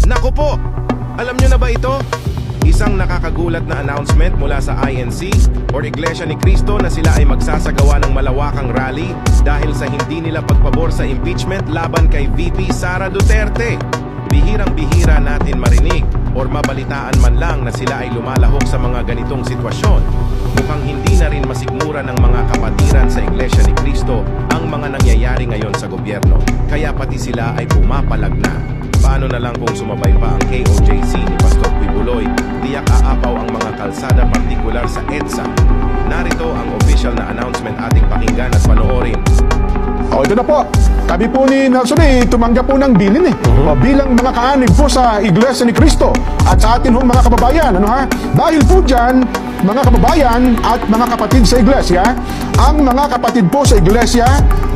Naku po! Alam nyo na ba ito? Isang nakakagulat na announcement mula sa INC or Iglesia ni Cristo na sila ay magsasagawa ng malawakang rally dahil sa hindi nila pagpabor sa impeachment laban kay VP Sara Duterte. Bihirang-bihira natin marinig or mabalitaan man lang na sila ay lumalahok sa mga ganitong sitwasyon. Mukhang hindi na rin masigmura ng mga kapatiran sa Iglesia ni Cristo ang mga nangyayari ngayon sa gobyerno, kaya pati sila ay pumapalag na. Paano na lang kung sumabay pa ang KOJC ni Pastor Quibuloy, tiyak aapaw ang mga kalsada partikular sa EDSA. Narito ang official na announcement ating pakinggan at panoorin. O, ito na po. Kami po ni Nelson tumanggap po ng bilin O, bilang mga kaanig po sa Iglesia ni Cristo at sa atin hong mga kababayan. Dahil po dyan, mga kababayan at mga kapatid sa Iglesia, ang mga kapatid po sa Iglesia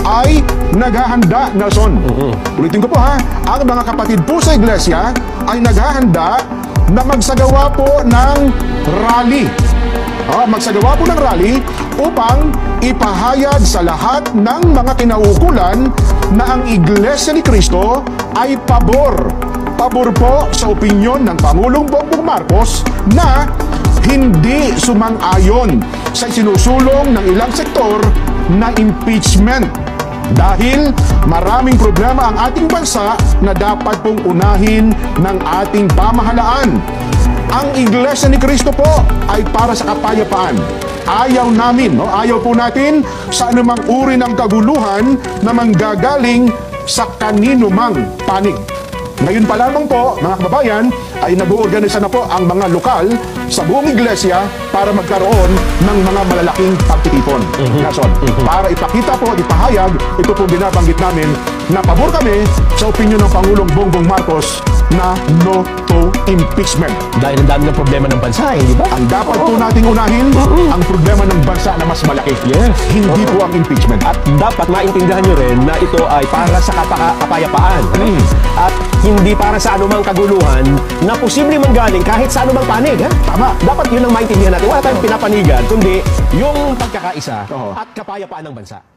ay naghahanda, Nelson. Ulitin ko po ang mga kapatid po sa Iglesia ay naghahanda na magsagawa po ng rally. Magsagawa po ng rally upang ipahayag sa lahat ng mga kinaukulan na ang Iglesia ni Cristo ay pabor po sa opinyon ng Pangulong Bongbong Marcos na hindi sumang-ayon sa sinusulong ng ilang sektor na impeachment. Dahil maraming problema ang ating bansa na dapat pong unahin ng ating pamahalaan. Ang Iglesia ni Cristo po ay para sa kapayapaan. Ayaw namin, ayaw po natin sa anumang uri ng kaguluhan na manggagaling sa kanino mang panig. Ngayon pa lamang po, mga kababayan, ay nag-uorganisa na po ang mga lokal sa buong iglesia para magkaroon ng mga malalaking pagtitipon. Para ipakita po at ipahayag, ito po binabanggit namin na pabor kami sa opinyon ng Pangulong Bongbong Marcos na no to impeachment. Dahil ang dami ng problema ng bansa, hindi ba? Ang dapat po nating unahin, ang problema ng bansa na mas malaki. Yes. Hindi po ang impeachment. At dapat maintindihan nyo rin na ito ay para sa kapayapaan. At hindi para sa anumang kaguluhan na posibleng manggaling kahit sa anumang panig. Tama. Dapat yun ang maintindihan natin. Wala tayong pinapanigan, kundi yung pagkakaisa at kapayapaan ng bansa.